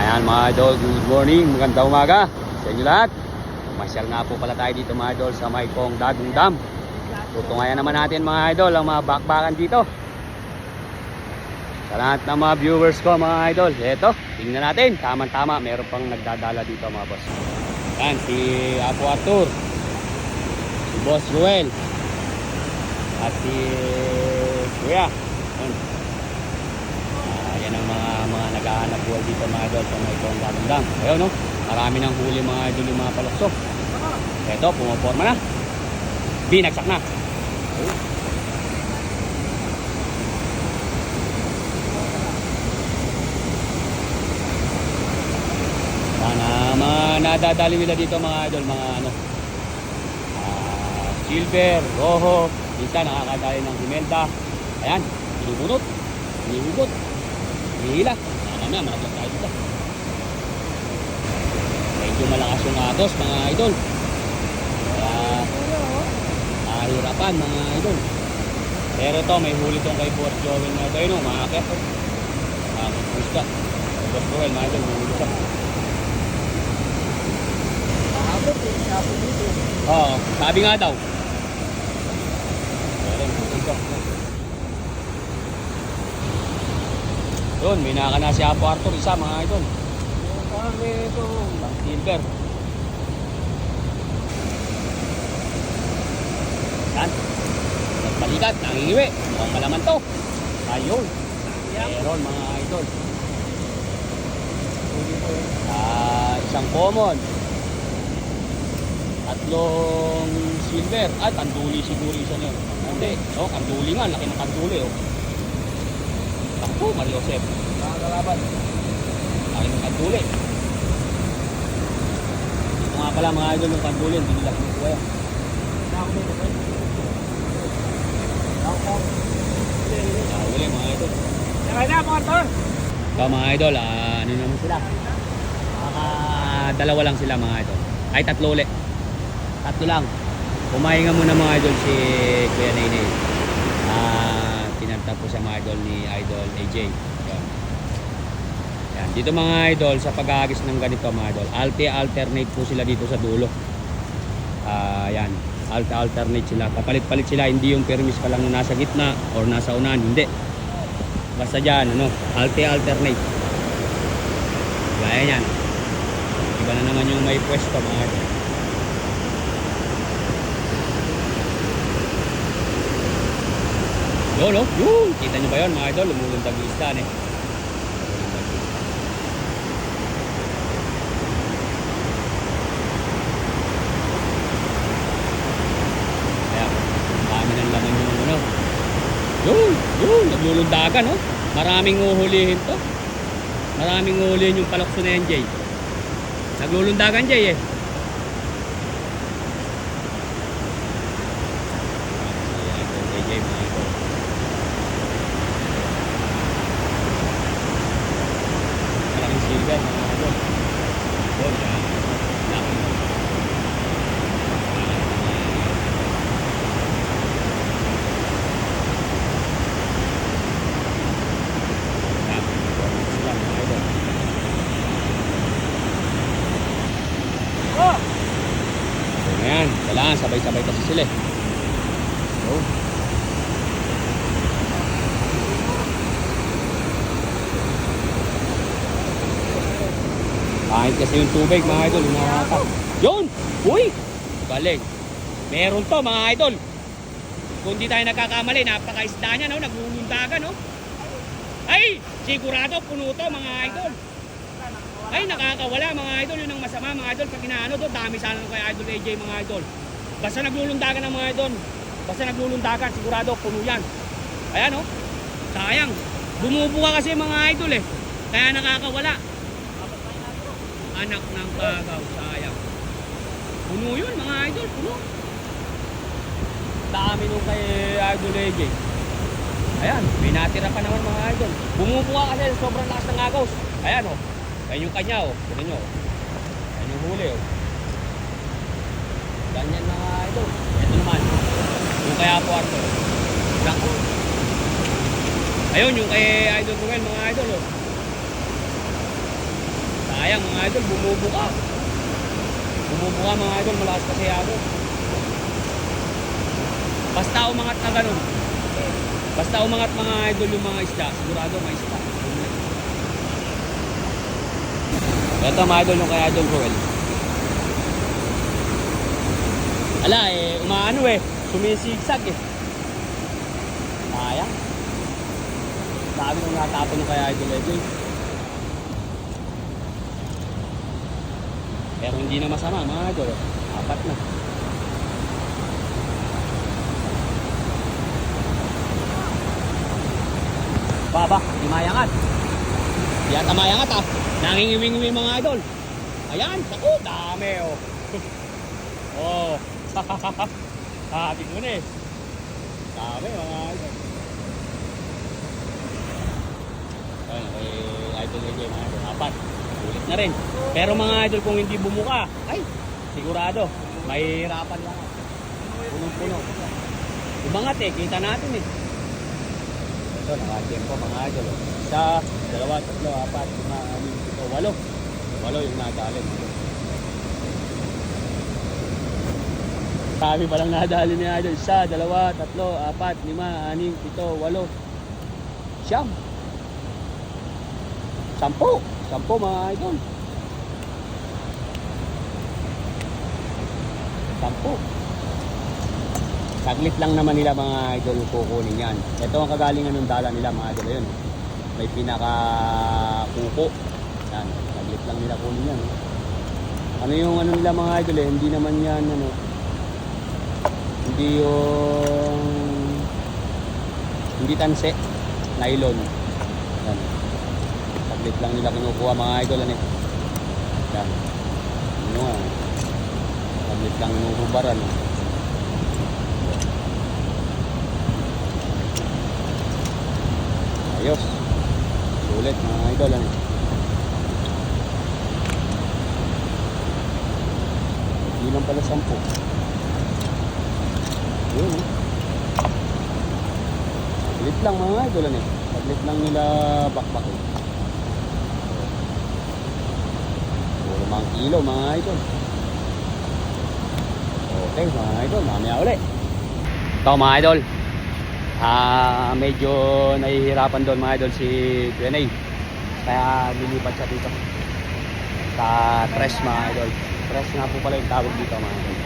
Ayan mga idol, good morning, magandang umaga sa inyo lahat. Masyal nga po pala tayo dito mga idol sa Maykong Dagong Dam. Tutungayan naman natin mga idol ang mga bakbakan dito. Sa lahat ng mga viewers ko mga idol, eto, tingnan natin, tama-tama, meron pang nagdadala dito mga boss. Yan, si Apo Arthur, si Boss Ruel, at si Kuya. Yan ang mga naghahanap buhay dito mga idol sa Maykong Dagong Dam. Ayun no, marami ng huli mga idol yung mga palokso. Eto, pumaporma na. Binagsak na. Sana mga nadadali nila dito mga idol, mga ano, silver, roho, minsan nakakadali ng himelda. Ayan, binubunot, binihugot, hinihila. Mamaya malaglag tayo dito. Medyo malakas yung atos mga idol, kaya mahirapan mga idol. Pero to, may huli tong kay Boss Joel na ito, yun o, makakit makakit ka Boss Joel mga idol, mahuli ka. Oo, sabi nga daw. Yun, may naka na si Apo Arthur, isa mga idol. Silver. Yan. Nagpalikat, nangingiwi. Mukhang malaman to. Ayun. Meron mga idol. Isang common. Tatlong silver. Kanduli siguro isa niyo. Hindi. No, kanduli nga. Laki ng kanduli. Oh. Ako, Mario Joseph. Nakakalaban. Laki ng kanduli. Ito nga pala mga idol ng kanduli. Hindi nila kinukuha yan. Nakahuli mga idol. Nakahuli na mga idol. Ito mga idol. Ano naman sila? Dalawa lang sila mga idol. Ay, tatlo ulit. Tatlo lang. Pumahinga muna mga idol si Kuya Nainay. Pinanta po sa mga idol ni Idol AJ. Yan. Dito mga idol, sa pag-aagis ng ganito mga idol, alternate po sila dito sa dulo. Yan. Alternate sila. Kapalit-palit sila. Hindi yung permis pa lang na nasa gitna or nasa unahan. Hindi. Basta dyan, ano, alternate. Gaya yan. Iba na naman yung may pwesto mga idol. Yun, oh, yun. Kita nyo ba yun mga idol? Lumulundag yung istan eh. Kaya, dami ng laman yung ano. Yun, naglulundagan oh. Maraming uhulihin to. Maraming uhulihin yung palokso na yan, Jay. Naglulundagan, Jay eh. Ayan, kailangan sabay-sabay kasi sila eh. Kahit kasi yung tubig mga idol, hinahata. Yun! Uy! Galing. Meron to mga idol. Kung di tayo nagkakamali, napaka-isda niya, no? Naglulundagan, no? Ay! Sigurado, puno to mga idol. Ay, nakakawala mga idol. Yun ang masama mga idol. Pag inaano to, dami sana kay Idol AJ mga idol. Basta naglulundagan ng mga idol. Basta naglulundagan, sigurado, puno yan. Ayan, no? Sayang. Bumubuka kasi mga idol eh. Kaya nakakawala. Anak ng kagaw, sayang. Puno yun mga idol, puno. Dami nung kay Idol AJ. Ayan, may natira pa naman mga idol. Bumubuka kasi sobrang lakas ng agaws. Ayan o, ayan yung kanya o. Tignan nyo o. Ayan yung huli o. Ganyan mga idol. Ito naman, yung kay Apo Arthur. Ayun, yung kay Idol Ruel mga idol o. Sayang mga idol, bumubuka. Bumubuka mga idol, malakas kasi ako. Basta umangat na ganun. Basta umangat mga idol yung mga isda, sigurado may isda. Ito mga idol yung kay Idol Joel. Ala umaano sumisigsag Sayang. Dami nung natapon yung kay Idol Joel. Pero hindi na masama mga idol. 4 na. Baba, di mayangat. Di ata mayangat Nangingiwing-iwing mga idol. Ayan, saku, dami Oh. Sabi ko na Dami mga idol. Ayun, idol AJ mga idol. 4. Ulit na rin. Pero mga idol kung hindi bumuka, ay, sigurado, mahihirapan lang. Punong-puno. Umangat kita natin Ito, naka-tempo mga idol. 1, 2, 3, 4, 5, 6, 7, 8. 8 yung nadali. Sabi pa lang nadali ni idol. 1, 2, 3, 4, 5, 6, 7, 8. 9, 10. 10 mga idol. 10. Saglit lang naman nila mga idol kukunin yan. Ito ang kagalingan ng dala nila mga idol. Ayun. May pinaka kuko. Yan. Saglit lang nila kunin yan. Ano yung ano nila mga idol Hindi naman yan hindi yung hindi tanse. Nylon. Yan. Saglit lang nila kinukuha mga idol Yan. Ano nga. Saglit lang nuhubaran Ayos. Sulit mga idol Hindi lang pala 10. Yun Saglit lang mga idol Saglit lang nila bakbakin. Puro mga kilo mga idol. Okay mga idol, mamaya ulit. Ito mga idol, medyo nahihirapan doon mga idol si Q&A. Kaya lilipat siya dito sa tres mga idol. Tres nga po pala yung tawag dito mga idol.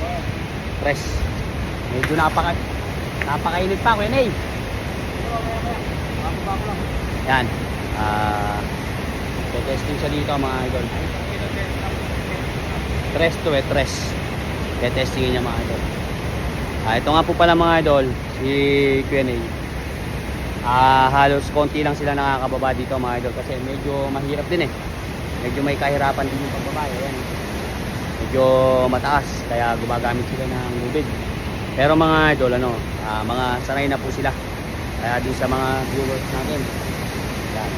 Tres. Medyo napakainit pa Q&A. Yan. Testing siya dito mga idol. Tres to tres. Testingin niya mga idol. Ito nga po pala mga idol, si Q&A. Halos konti lang sila nakakababa dito mga idol kasi medyo mahirap din Medyo may kahirapan din yung pagbaba. Ayan. Medyo mataas kaya gumagamit sila ng lubid. Pero mga idol mga sanay na po sila. Kaya din sa mga viewers natin. Yan.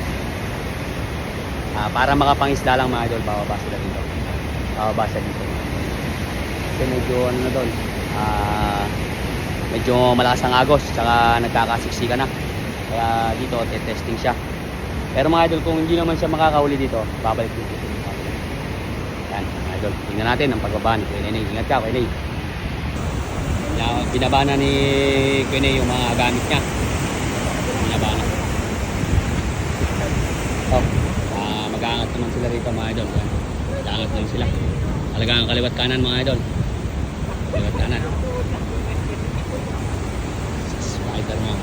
Para makapangisda lang mga idol, bababa sila dito. Bababa siya dito. Kasi medyo doon. Medyo malakas ang agos tsaka nagkakasiksika na. Kaya dito testing siya. Pero mga idol, kung hindi naman siya makakahuli dito, babalik dito. Yan mga idol, tingnan natin ang pagbaba ni Q&A. Ingat ka Q&A. Binaba na ni Q&A yung mga gamit niya. Binaba na. Mag-aangat naman sila rito mga idol. Mag-aangat lang sila. Talagang kaliwat kanan mga idol. Kaliwat kanan. Spider mo.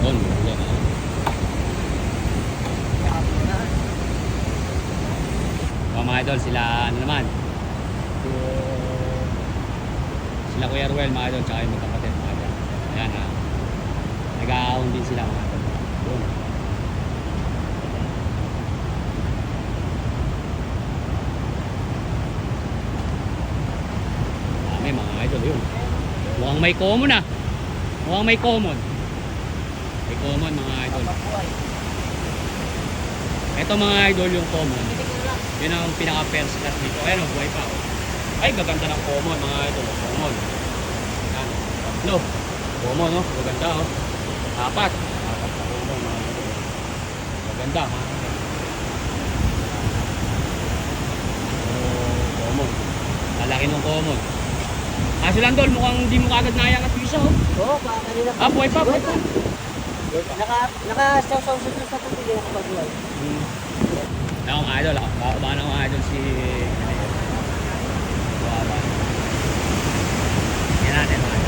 Doon. Mga idol, sila naman. Sila Kuya Ruel mga idol, tsaka yung magkapatid mga idol. Ayan nag-aahon din sila mga idol. Doon. Dami mga idol yun. Mukhang may common Mukhang may common. May common mga idol. Ito mga idol yung common. Yun ang pinaka-first class dito. Ayan buhay pa Ay, gaganda ng common mga idol. Common. Ayan. Tatlo. Common Gaganda Apat na common mga idol. Gaganda Laki ng common. Kaso lang Dol, mukhang hindi mo kagad nayangat yung isa oh. Oo, kanina pa. Buhay pa, buhay pa. Naka-saw-saw sa tubig, nakapag-buhay. Ako mga idol, baka na mga idol si... Baba. Yan natin mga idol.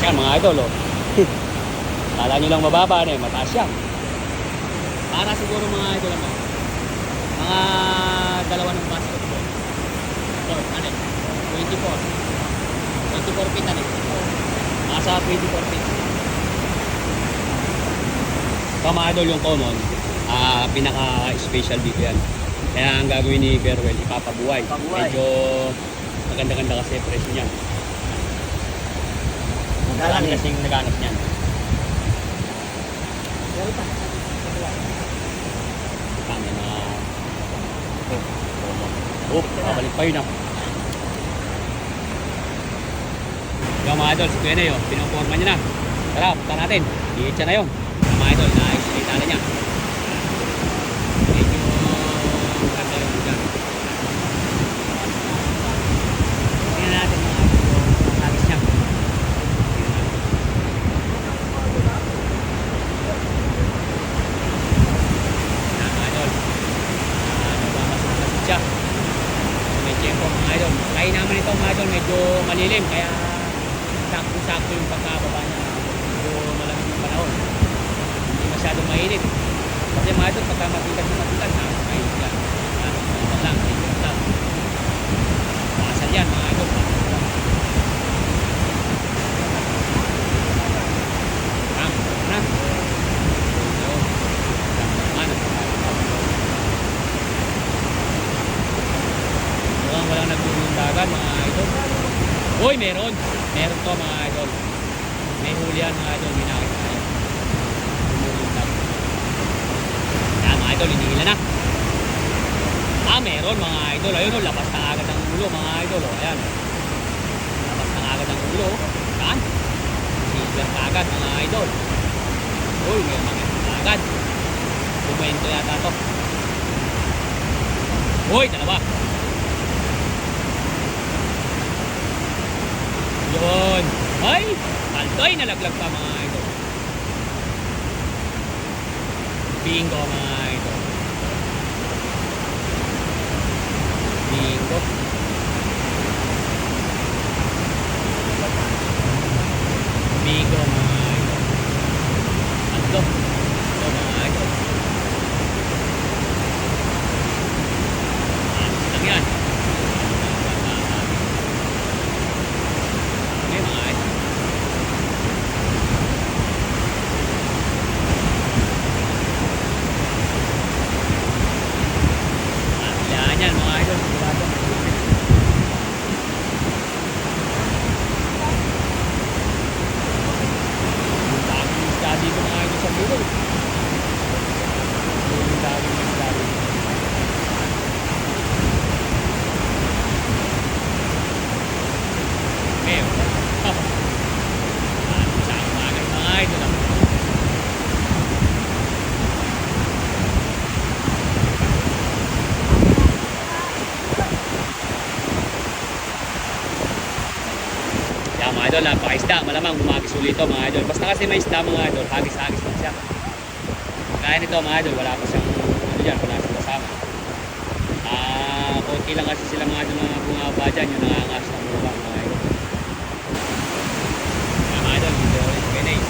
Yan mga idol oh. Kala nyo lang mababa na eh, mataas yan. Para siguro mga idol naman, mga dalawa ng basketball. So, ano eh, 24 feet ano eh. Nasa 24 feet. So mga idol yung common, pinaka-special dito yan. Kaya ang gagawin ni Berwell, ipapabuhay. Medyo maganda-ganda kasi presyo niya. Dami kasing naghanap niyan. Kami na... babalik pa yun ah. Yung mga idol, si Kuya na yun, pinuporma niya na. Tara, punta natin. Iit siya na yun. Yung mga idol, na-explain niya. Medyo... ganda yung dyan. Tingnan natin mga idol. Ang agis niya. Kaya naman ito mga idol, medyo malilim kaya sakto-sakto yung pagkababa niya. Medyo malamig yung panahon, hindi masyadong mainit kasi mga idol pagka matigas mainit yan. Ito lang, mainit lang pasal yan mga idol. Walang nagbulong dagat mga idol. Uy, meron to mga idol. May huli yan mga idol, may nakita tayo. Bumulong dagat. Kaya mga idol, hinihila na. Meron mga idol. Ayun o, labas na agad ang ulo mga idol. Ayan. Labas na agad ang ulo. Saan? Silver na agad mga idol. Uy, may makita agad. Bumento yata to. Uy, dalawa. Yun. Ay! Altoy, nalaglag pa mga idol. Bingo mga idol. Bingo. Bingo mga idol. Ando. Ando mga idol. Lang yan. Yan mga idol. Dito mga idol sa dulo. Mga idol. Yan mga idol, napaka-isda. Malamang umagis ulit ito mga idol. Basta kasi may isda mga idol, hagis-hagis lang siya. Kaya nito mga idol, wala pa siyang ano dyan, wala siyang kasama. Konti lang kasi sila mga idol na bungaba dyan, yung nangangas na buwa mga idol. Yan mga idol, video ulit Q&A.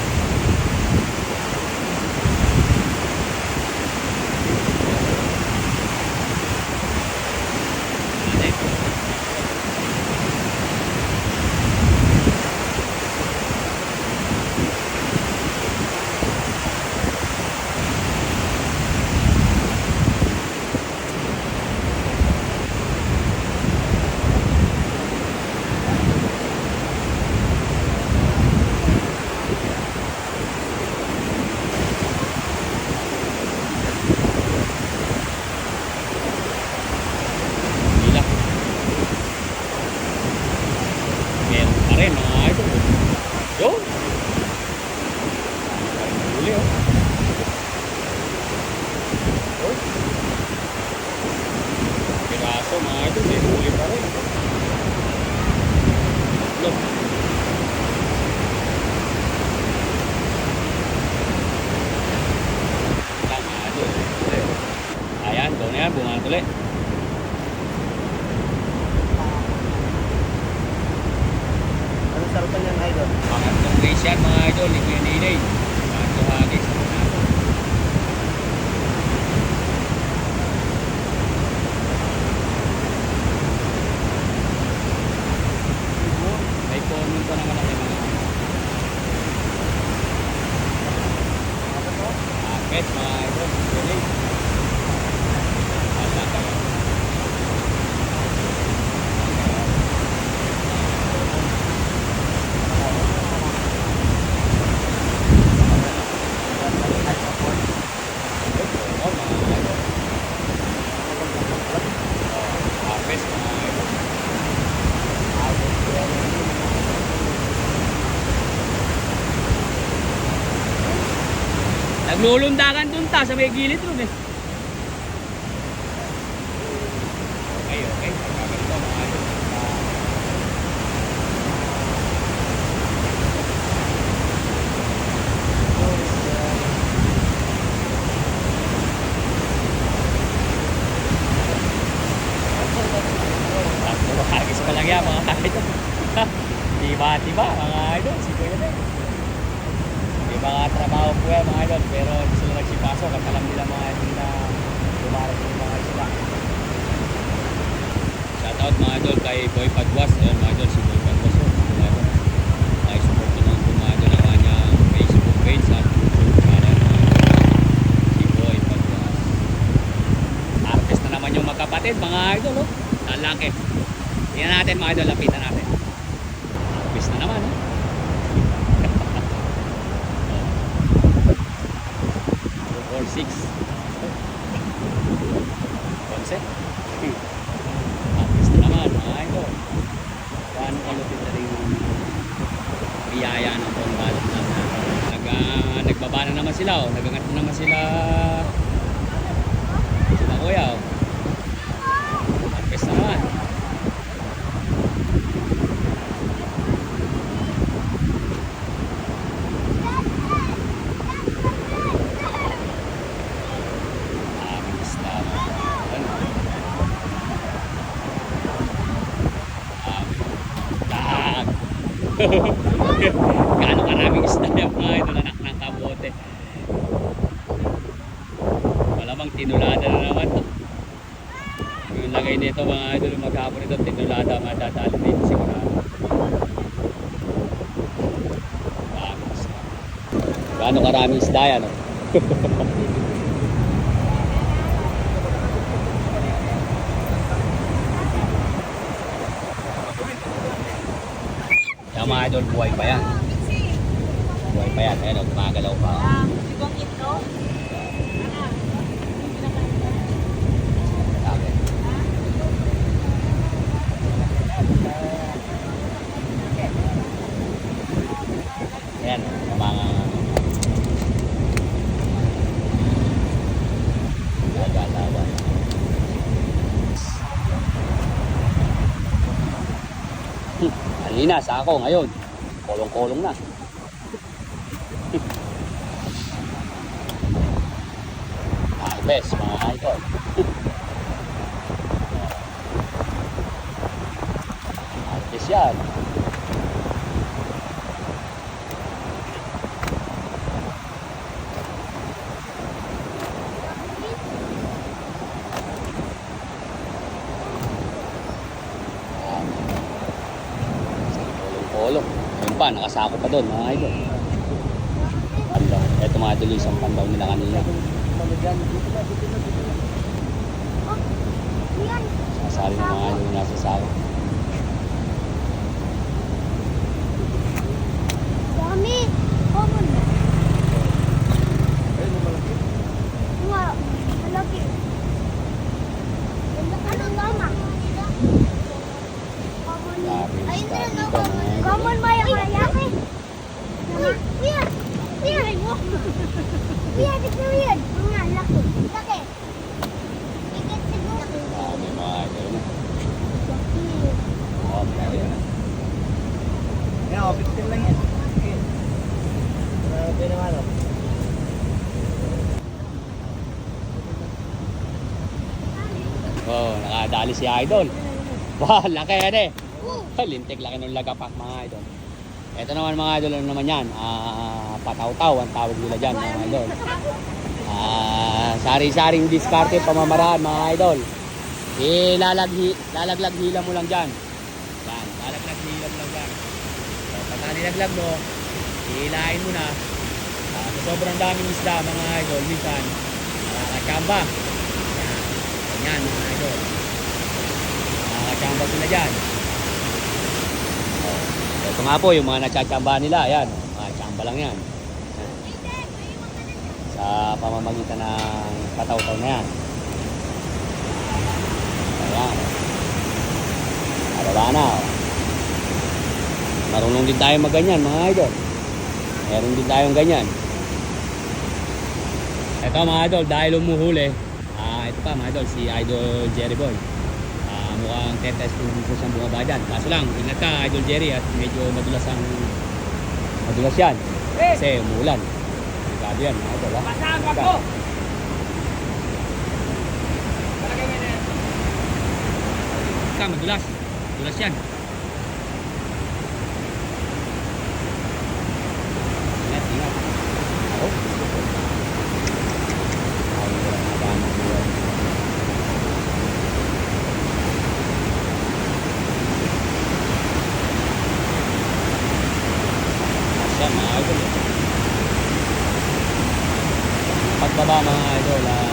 idol, ni Kuya Nilay. Bago hagis ako na. May comment pa naman ako mga pet, mga idol. Kuya Nilay. Ala kayo. Naglulundakan dun ta sa may gilid ron eh. Okay. Pagkaganto mga idol. Hagis pa lang yan mga idol. Diba mga idol. Si Kuya na. Mga trabaho po yan mga idol, pero hindi sila nagsipasok at alam nila mga idol na dumarating yung mga sila. Shoutout mga idol kay Boy Padwas. Ayan mga idol, si Boy Padwas yun. Mga idol, ay support ko naman po mga idol ang kanyang Facebook page at YouTube channel mga idol. Si Boy Padwas. Artist na naman yung magkapatid mga idol, oh. Lalaki. Tingnan natin mga idol, lapitan natin. Artist na naman, oh. 6 11 Artist na naman mga idol. Paano kalupit na rin yung biyaya ng pangbalot natin. Nagbaba na naman sila, oh. Nagangat na naman sila kuya, oh. Artist na naman. Gaano karaming isda yung mga idol, anak ng kabote. Malamang tinulada na naman to. Yung lagay nito mga idol, maghapon ito tinulada, madadali dito sigurado. Gaano karaming isda yan, oh. Yung mga idol, buhay pa yan. Buhay pa yan. Ayan o, gumagalaw pa. Ibang ito? Okay. Ayan, yung mga gagalawan. Halina sa ako ngayon. Kolong-kolong na. Best mga idol. Artist yan. Kolong. Ayun pa, nakasako pa doon mga idol. Pandaw. Ito mga idol, isang pandaw nila kanina. Sasali ng mga idol nasa sako. Dami! Common na. Nga, malaki. Ano lama? Common. Ayun na lang, common. Common ba yung malaki? Weird! Weird! Weird! It's weird! Nga, laki. Laki. Ikit siguro. Dami mga idol na. Laki. Oh, mga idol na. Yan, 15 lang yan. Grabe naman, oh. Oh, nakadali si idol. Wow, laki yan eh. Lintik laki ng lagapak mga idol. Ito naman mga idol, ano naman yan? Pataw-taw ang tawag nila dyan mga idol. Sari-saring diskarte pamamaraan mga idol. Lalaglag hila mo lang dyan. Yan, lalaglag hila mo lang dyan. So, pagka nilaglag mo, hilahin mo na. Sa sobrang daming isda mga idol, minsan, nakakachamba. Yan, ganyan mga idol. Nakakachamba sila dyan. Ito nga po yung mga natsachamba nila, ayan, mga chamba lang yan. Sa pamamagitan ng pataw-taw na yan. Ayan. Bababa na. Oh. Marunong din tayo magganyan mga idol. Meron din tayong ganyan. Ito mga idol, dahil umuhuli, ito pa mga idol, si Idol Jerry Boy. Mukhang tetest kung saan bumaba dyan. Kaso lang, ingat ka Idol Jerry at medyo madulas yan. Kasi umuulan. Sigado yan mga idol. Pasaan, wag mo! Madulas. Madulas yan. Ingat. Ako. Mga idol. Pagbaba mga idol, lang.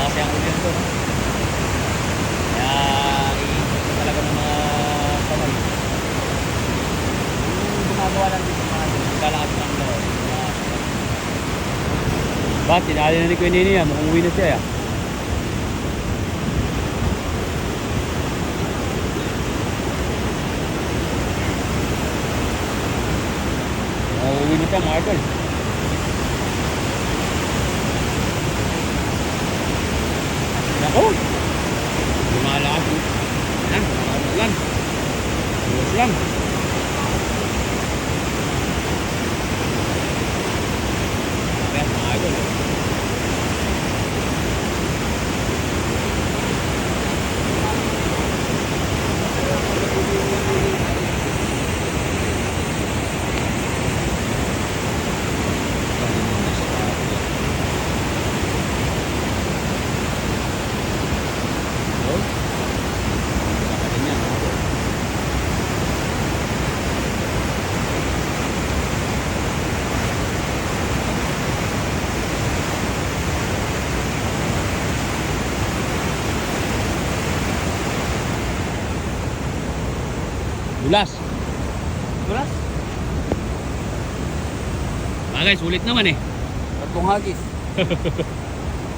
Kasi ang ulan ko. Kaya iisip ko talaga ng mga kamay. Yung gumagawa lang dito mga galakad ng loob. Ba't? Tinali na ni Kuya Nini yan. Mukhang uwi na siya. Mukhang uwi na siya mga idol. Ako! Lumalakad. Yan, ulan. Uwas lang. Ayan, mga idol. Dulas. Dulas? Bagay, sulit naman eh. Tatlong hagis.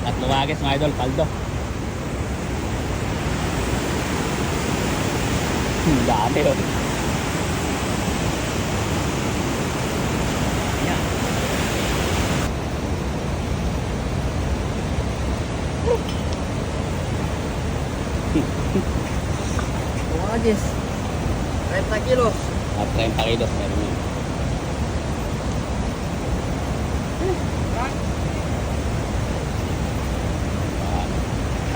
Tatlong hagis mga idol, paldo. Dami oh. Yan. Tatlong hagis. 30 kilos. At 30 kilos meron yun.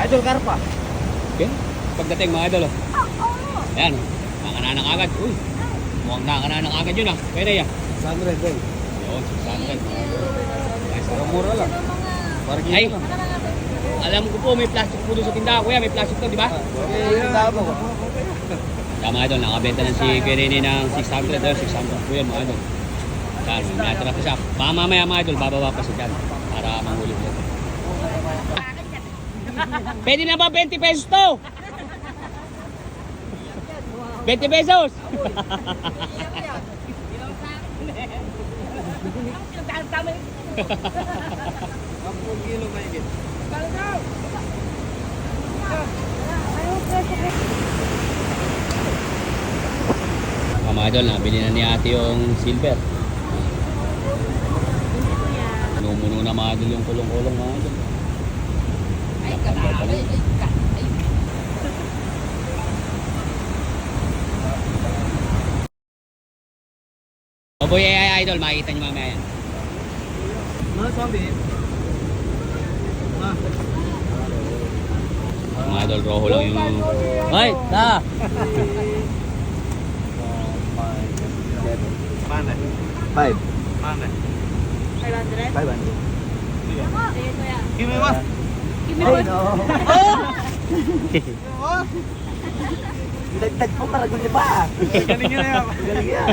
Idol Karpa. Okay. Pagdating mga idol oh. Ayan, nakananang agad. Uy, mukhang nakananang agad yun ah. Pwede yan. 100 boy. Yun, 600. Nice. Pero mura lang. Parang Ay, alam ko po may plastic po doon sa tindahan. Kuya, may plastic to, di ba? yung tabo ko. Kaya mga idol, nakabenta na si Kuya Nini ng 600. 600 po yan mga idol. Yan, may natira pa siya. Baka mamaya mga idol, bababa pa siya dyan. Para manghuli ulit. Pwede na ba 20 pesos to? 20 pesos! Kilo ba yun? Mga idol, nabili na ni ate yung silver. Pinupuno na mga idol yung kulong-kulong mga idol. Dali. Oboy ay idol, makikita nyo mamaya yan. Mga zombie. Mga idol, roho lang yung... Ay! Ta! Mana? 5. Mana? 500? 500. Sige, kuya. Give me one. Give me Ay, one. no. Dagdag po, karagol niya pa. Galing yun na yan. Galing yan.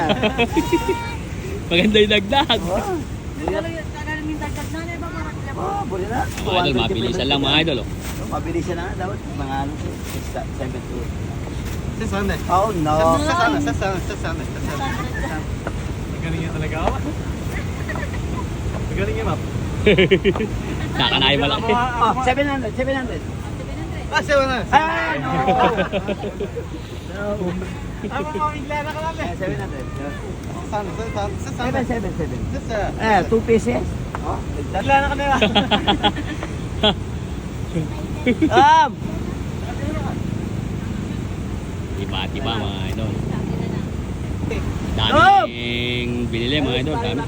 Maganda yung dagdag. Oh, Tagalamin dagdag na, ba marami na ba? oh, pwede na. Mga idol, mabilisan lang mga idol. Oh. Mabilisan na, dapat mga ano, 7 to. 600. Oh, no. 600. Galing yun talaga ako. Galing yun, ma'am. Kakanayo mo lang. Oh, 700, 700. Ah, 700. Ah, no. Ako mamigla na ka lang eh. 700. 600. 7. 2 pieces. Oh, Dala na ka na yan. Iba-iba mga idol. Daming binili mga idol. Dami.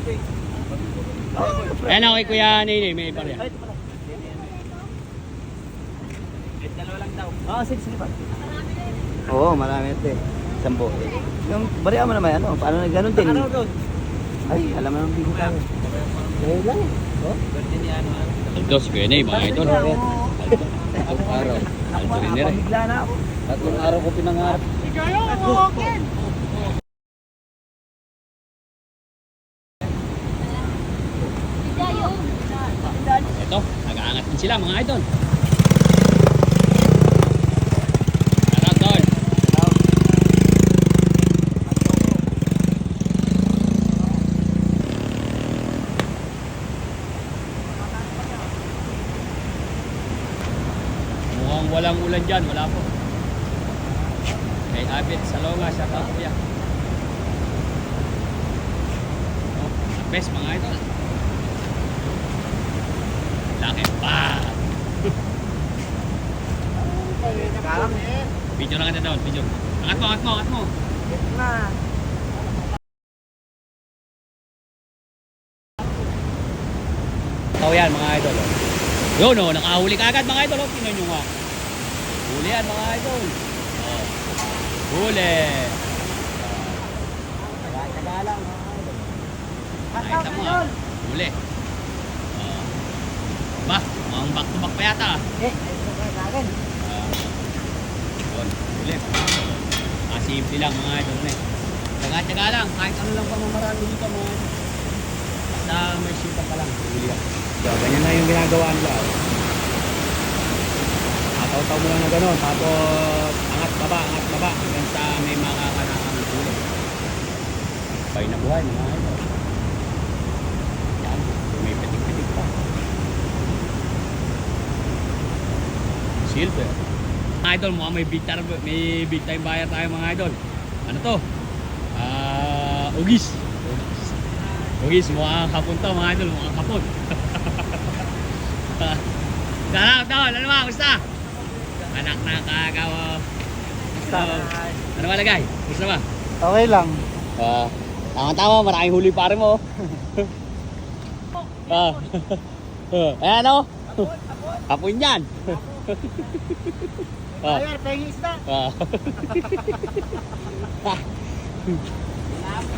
Ayan ako kay Kuya Nene, may iba rin. Oh, 6 lipat. Oo, marami ito eh. 10. Yung bariya mo naman, ano, paano na ganun din? Ay, alam mo naman bigo tayo. Kaya lang eh. Oh? Aldo, si Kuya Nene, mga idol. Tatlong araw. Aldo rin nila. Bigla na ako. Tatlong araw ko pinangarap. Ito, nag-aangat din sila mga idol. Tara, tol. Mukhang walang ulan dyan, wala po. Kay Abit Salonga, shout out kuya. Oh, best mga idol. Laki pa. Video lang ka na doon, video. Angat mo, angat mo, angat mo. Ikaw yan mga idol. Oh. Yun oh, nakahuli ka agad mga idol. Oh. Tingnan nyo nga. Huli yan mga idol. Oh. Huli. Taga lang. Nakita mo ah. Huli. Oh. Ba, mukhang back to back pa yata. Eh, sa akin. Yun, huli. Simple lang mga idol na eh. Tsaga-tsaga lang, kahit ano lang pamamaraan dito mga idol. Basta may simpa ka lang, huli ka. So, ganyan na yung ginagawa nila. Tataw-taw mo lang na gano'n, tapos angat baba hanggang sa may makakanakang huli. Bay na buhay mga idol. Yan, may pitik-pitik pa. Silver. Mga idol, mukhang may big time buyer tayo mga idol. Ano to? Ugis. Ugis, mukhang kapon to mga idol, mukhang kapon. Sarap to, ano ba? Gusta? Anak na kagawa. Ano ba lagay? Gusto ba? Okay lang. Tama-tama, maraming huli pare mo. Ayan o. Kapon yan. Ayan, pengi isda.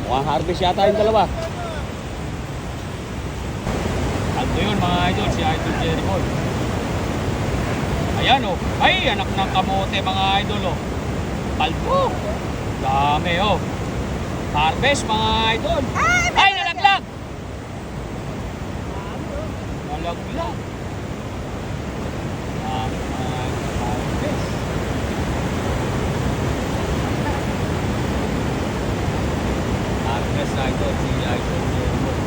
Mukhang harvest yata yung dalawa. Aldo yun mga idol, si Idol Jerry Boy. Ayan o. Ay, anak ng kamote mga idol o. Paldo. Dami o. Harvest mga idol. Ay, nalaglag. Nalaglag. Dami mga idol. Harvest. Harvest idol, si Idol Jerry Boy.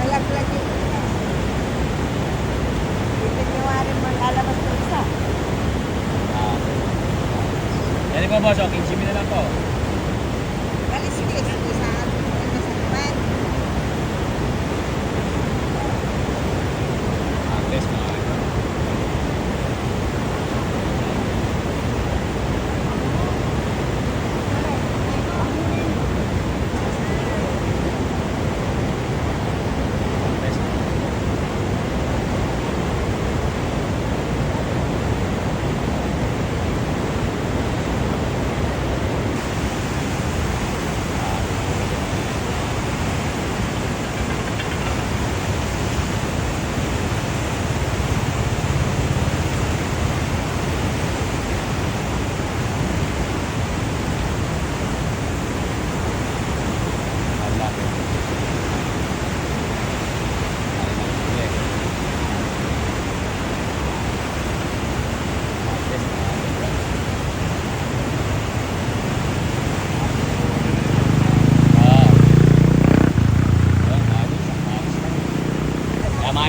Nalaglag yung isa. Hindi nyo rin malalabas ng isa. Yan po boss, okay, 15 na lang po. Bali, sige, sige sa naman. Harvest mga idol.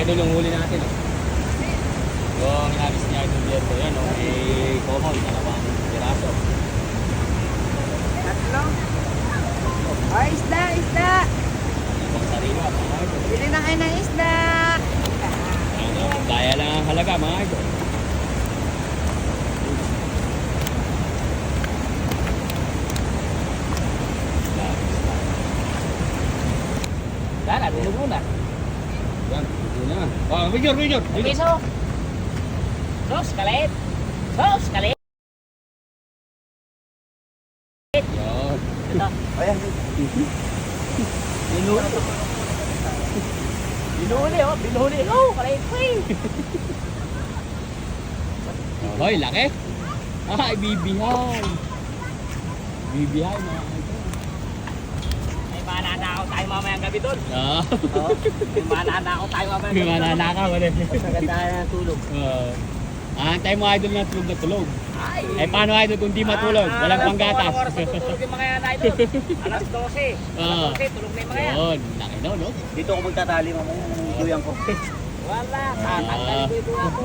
idol yung huli natin. Oh. Yung inabis ni Idol Jerry. Yan, oh, may common, dalawang piraso. Tatlo. Ay, isda, isda. Ibang sariwa, mga idol. Bili na kayo ng isda. Ano, kaya lang ang halaga, mga idol. Dala, tulog muna. Yan, ito na. Oh, Major. Piso. Sos, kalit. Sos, kalit. Yan. Ito. Ayan. Binuhuli, oh. Binuhuli. Oh, kalit. Uy. Hoy, laki. Ay, bibihay. Bibihay, mga idol. May mananakaw tayo mamayang gabi doon. Ah. May mananakaw tayo mamayang May gabi doon. mananakaw, wala. Maganda ng tulog. Antay mo idol na tulog na tulog. Ay. Eh paano idol kung di matulog? Walang panggatas. Walang oras na tutulog yung mga yan, idol. Alas 12. Ah. Alas 12, tulog na yung mga yan. Yun, laki no, no? Dito ako magtatali mamaya ng duyan ko. Wala, tatanggalin ko yung buha ko.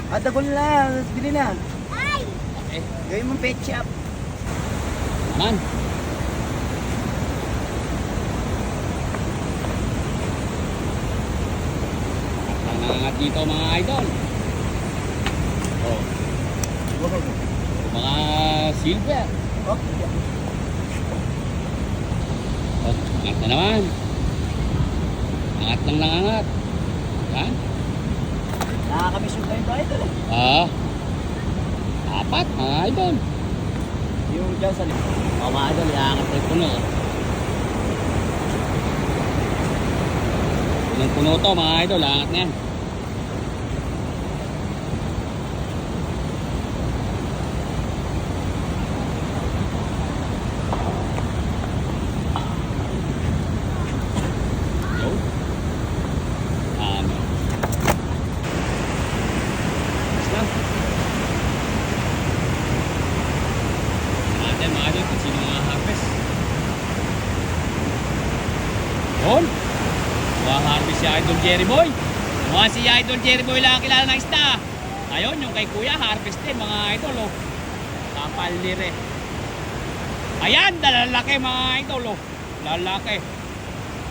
At dagol na, bili na. Ay! Okay. Gawin mong pet shop. Naman. Ang nangangat dito mga idol. Oh. Mga silver. Oh, Oh, angat na naman. Angat lang nangangat. Yan. Nakakamisyon tayo ba ito? Apat mga idol. yung dyan sa likod. Oh, mga idol, iangat na puno. Punong puno to mga idol, angat na yan. Yo. Tapos lang. Natin mga idol kung sino mga harvest. Yun. Mga harvest si Idol Jerry Boy. Mga si Idol Jerry Boy lang ang kilala ng isda. Ayun, yung kay Kuya harvest din mga idol. Oh. Kapal nire. Ayan, lalaki mga idol. Oh. Lalaki.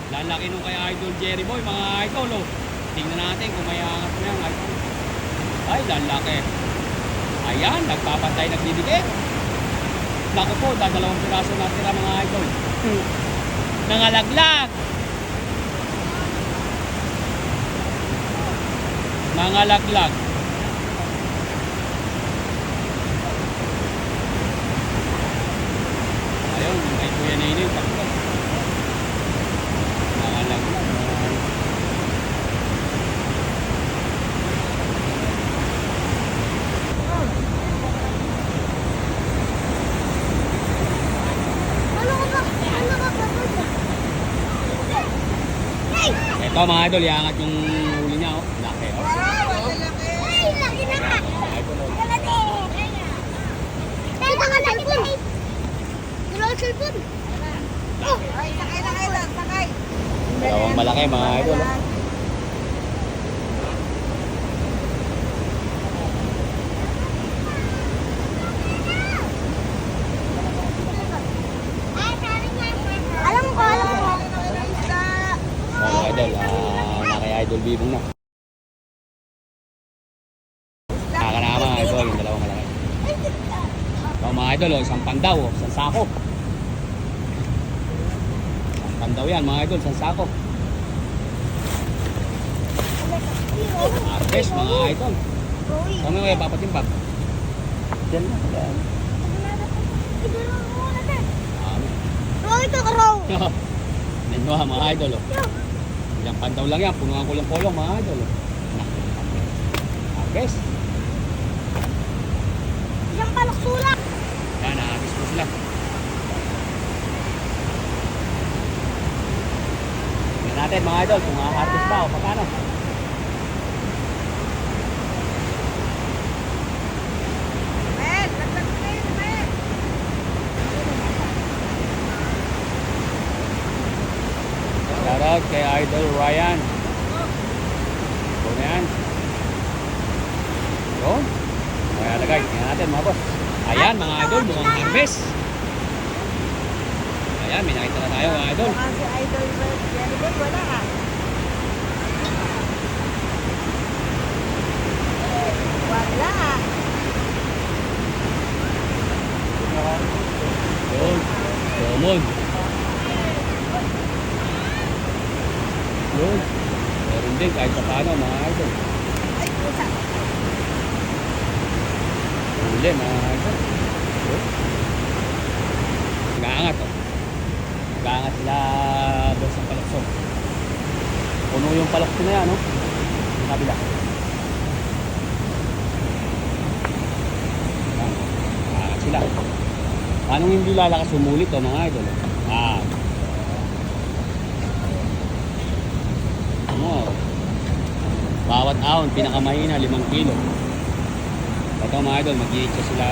Lalaki nung kay Idol Jerry Boy mga idol. Oh. Tingnan natin kung may angat na yan. Idol. Ay, lalaki. Ayan, nagpapatay, nagdidikit. Naku po, dadalawang piraso natira mga idol. Nangalaglag. Nangalaglag. Ayun, yung kay Kuya Nene, takbo. Nangalaglag. Ano ka ba? Ano ka ba? Hey! Ito mga idol, iangat yung huli niya. Oh. Laki. Oh. Ay, laki na ka! Mga idol, oh. Kalate! Tayo ka na cellphone! Wala ang cellphone! Oh! Ay, sakay na kayo lang, sakay. Dalawang malaki mga idol. Oh. Alam ko, alam ko. Mga idol, naki Idol Bibong na. Nakakanama mga idol, yung dalawang malaki. Ito mga idol, oh, isang pandaw, oh, isang sako. Isang pandaw yan mga idol, isang sako. Harvest mga idol. Kami kaya papatimbang. Dyan na. Dyan. Ano? Ito ka raw. Nanyo mga idol. Oh. Ilang pandaw lang yan, punuan ko lang polong mga idol. Oh. Harvest. Isang palaksulak. Yan, harvest po sila. Tingnan natin mga idol kung harvest ba o paano. Men, laglag kayo, men. Shout out out kay Idol Ryan. So na yan. Yun. Kaya lagay. Tingnan natin mga boss. Ayan mga idol, mukhang harvest. Ayan, may nakita na tayo mga idol. Kasi idol ba? Yan ba? Wala ka. Wala. Yun. Common. Yun. Meron din kahit pa paano mga idol. Ay, pusa. Huli mga idol. Yun. Nag-aangat oh. Nag-aangat sila doon sa palakso. Puno yung palakso na yan, no? Yung kabila. Yan. Nag-aangat sila. Paano hindi lalakas umulit to mga idol? Ah. Ano? Bawat ahon, pinakamahina, 5 kilo. Ito mga idol, mag-iitsa sila.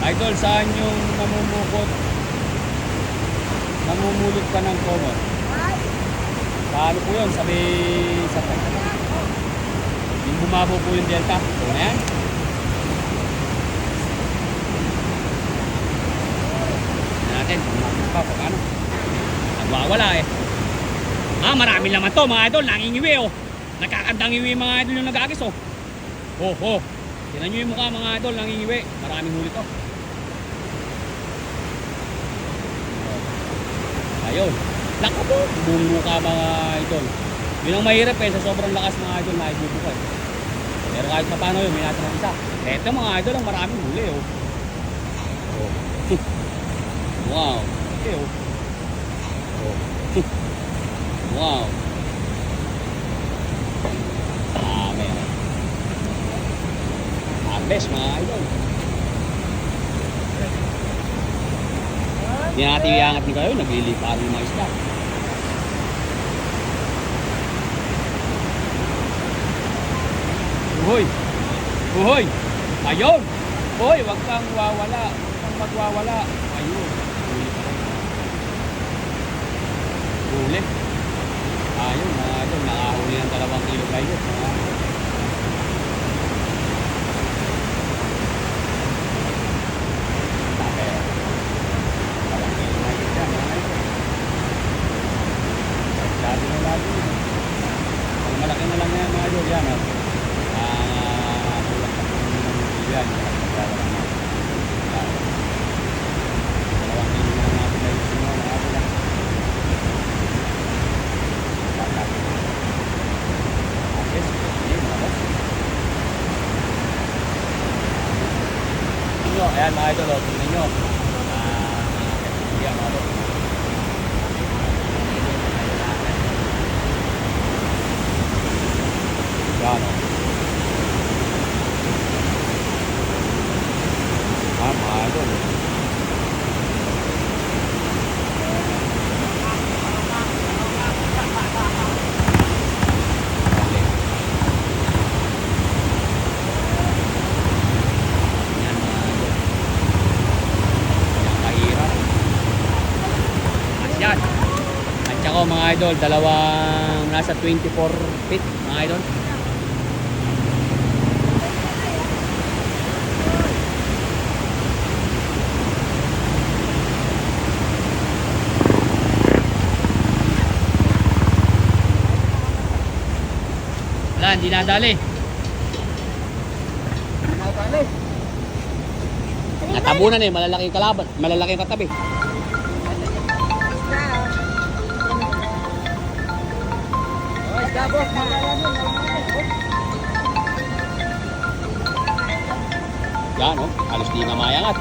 Idol, saan yung namumulot ka ng common? Paano po yun? Sabi sa yung bumabo po yung delta. Ito na yan. Natin, kung pa, paano? Nagwawala eh. Marami naman to mga idol, nangingiwi oh. Nakakandang iwi mga idol yung nag-agis oh. Oh. Tinan nyo yung mukha mga idol, nangingiwi. Maraming huli to. Ayun. Laka po. Buong mukha mga idol. Yun ang mahirap eh, sa sobrang lakas mga idol na ibubuka eh. Pero kahit pa paano yun, may natin ang isa. Eto mga idol, ang maraming huli oh. Oh. Wow. Okay oh. Oh. Wow. Meron. Harvest mga idol. Hindi natin iangat ni kayo, nagliliparan ng mga isda. Uhoy! Uhoy! Ayun! Uhoy, wag kang wawala. Wag kang magwawala. Ayun. Huli pa rin. Huli. Ayun, mga idol, nakahuli ng 2 kilo kayo. Malaki na lang yan mga idol, yan oh. Kulang pa po ng yan. 2 kilo na natin na yung sino na ako lang. Ayan mga idol, tingnan nyo. Yan mga idol. Yan o. Mga idol. Yan. At saka mga idol, dalawang nasa 24 feet mga idol. Wala, hindi nadali. Natabunan eh, malalaking kalaban, malalaking katabi. Yan oh, halos di na mayangat.